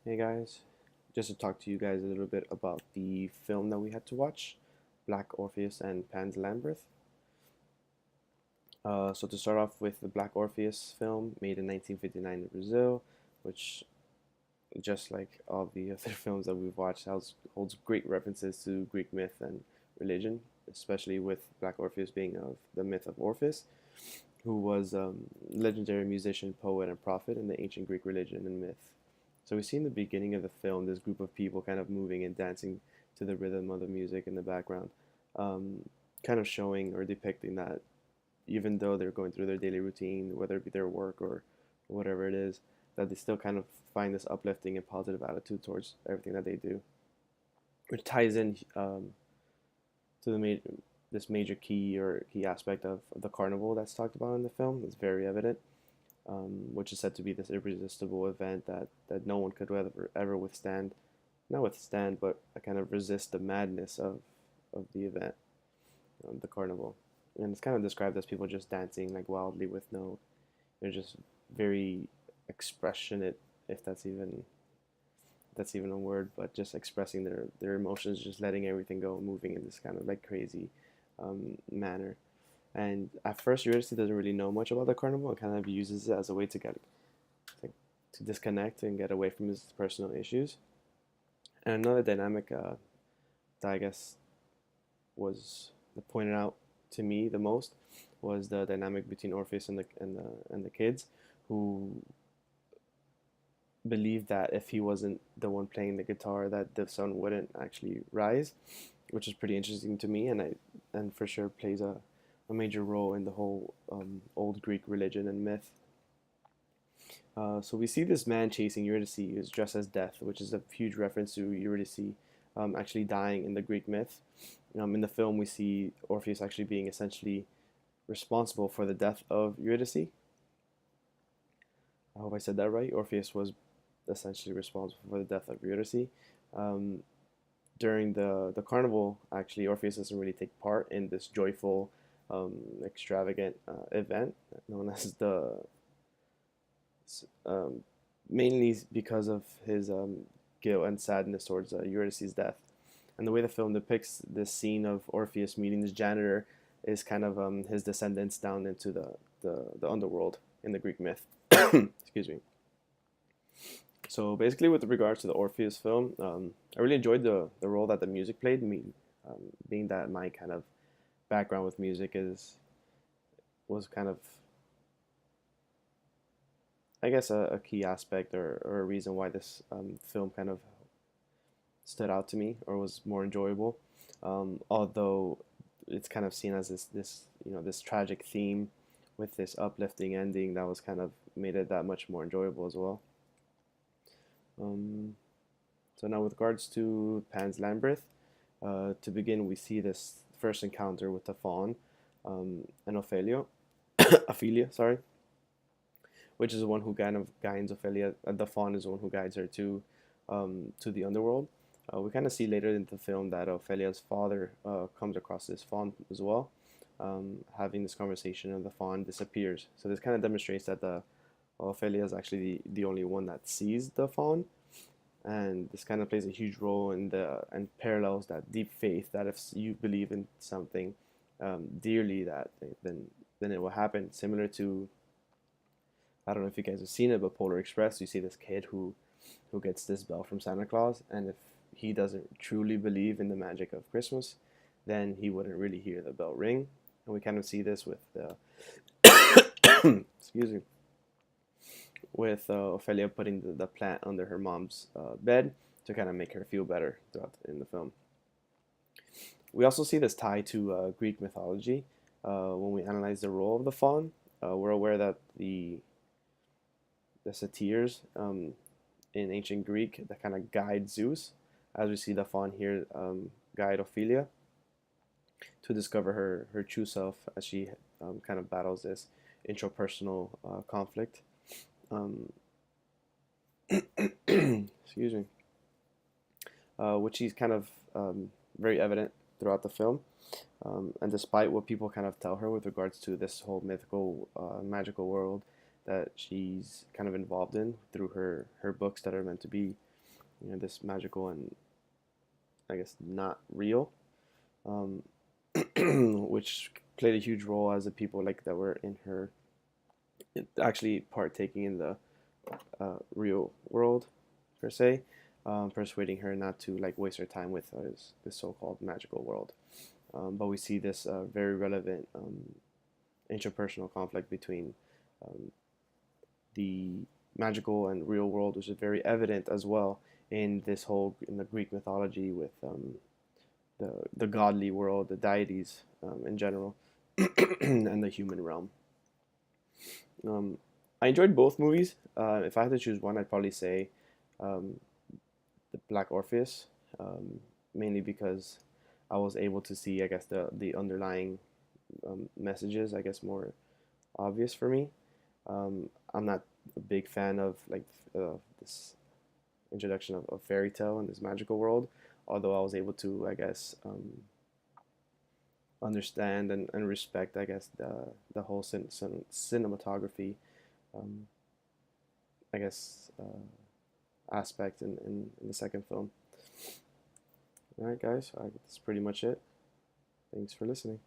Hey guys, just to talk to you guys a little bit about the film that we had to watch, Black Orpheus and Pan's Labyrinth. So to start off with the Black Orpheus film, made in 1959 in Brazil, which just like all the other films that we've watched, holds great references to Greek myth and religion, especially with Black Orpheus being of the myth of Orpheus, who was legendary musician, poet, and prophet in the ancient Greek religion and myth. So we see in the beginning of the film this group of people kind of moving and dancing to the rhythm of the music in the background, um, kind of showing or depicting that even though they're going through their daily routine, whether it be their work or whatever it is, that they still kind of find this uplifting and positive attitude towards everything that they do, which ties in to this major key aspect of the carnival that's talked about in the film. It's very evident, which is said to be this irresistible event that no one could ever withstand, not withstand, but kind of resist the madness of the event, the carnival. And it's kind of described as people just dancing like wildly with they're just very expressionate, if that's even a word, but just expressing their emotions, just letting everything go, moving in this kind of like crazy manner. And at first, Eurydice doesn't really know much about the carnival and kind of uses it as a way to get like, to disconnect and get away from his personal issues. And another dynamic that I guess was pointed out to me the most was the dynamic between Orpheus and the kids, who believed that if he wasn't the one playing the guitar, that the sun wouldn't actually rise, which is pretty interesting to me, and for sure plays a major role in the whole old Greek religion and myth. So we see this man chasing Eurydice who's dressed as Death, which is a huge reference to Eurydice actually dying in the Greek myth. In the film, we see Orpheus actually being essentially responsible for the death of Eurydice. I hope I said that right. Orpheus was essentially responsible for the death of Eurydice. Um, During the carnival, actually, Orpheus doesn't really take part in this joyful, extravagant event known as the um, mainly because of his guilt and sadness towards Eurydice's death. And the way the film depicts this scene of Orpheus meeting this janitor is kind of his descendants down into the underworld in the Greek myth. Excuse me. So basically, with regards to the Orpheus film, I really enjoyed the role that the music played. Me, being that my kind of background with music was kind of, I guess, a key aspect or a reason why this film kind of stood out to me or was more enjoyable. Although it's kind of seen as this tragic theme with this uplifting ending that was kind of made it that much more enjoyable as well. Um, so now with regards to Pan's Labyrinth, to begin we see this first encounter with the faun and Ophelia, sorry, which is the one who kind of guides Ophelia. The faun is the one who guides her to the underworld. We kind of see later in the film that Ophelia's father comes across this faun as well, having this conversation, and the faun disappears. So this kind of demonstrates that the Ophelia is actually the only one that sees the faun, and this kind of plays a huge role in the and parallels that deep faith that if you believe in something dearly, that then it will happen. Similar to, I don't know if you guys have seen it, but Polar Express, you see this kid who gets this bell from Santa Claus, and if he doesn't truly believe in the magic of Christmas, then he wouldn't really hear the bell ring. And we kind of see this with the excuse me, with Ophelia putting the plant under her mom's bed to kind of make her feel better throughout in the film. We also see this tie to Greek mythology. When we analyze the role of the faun, we're aware that the satyrs in ancient Greek that kind of guide Zeus, as we see the faun here guide Ophelia to discover her true self as she kind of battles this intrapersonal conflict. Um, excuse me, which is kind of very evident throughout the film. And despite what people kind of tell her with regards to this whole mythical, magical world that she's kind of involved in through her books that are meant to be this magical and I guess not real, um, which played a huge role as the people like that were in her actually partaking in the real world per se, persuading her not to like waste her time with this so-called magical world. But we see this very relevant interpersonal conflict between um, the magical and real world, which is very evident as well in this whole in the Greek mythology with the godly world, the deities in general, and the human realm. Um, I enjoyed both movies. If I had to choose one, I'd probably say um, the Black Orpheus, mainly because I was able to see, I guess, the underlying messages, I guess, more obvious for me. I'm not a big fan of like this introduction of fairy tale in this magical world, although I was able to, I guess, understand and respect, I guess, the whole cinematography, um, I guess, aspect in the second film. All right, guys, that's pretty much it. Thanks for listening.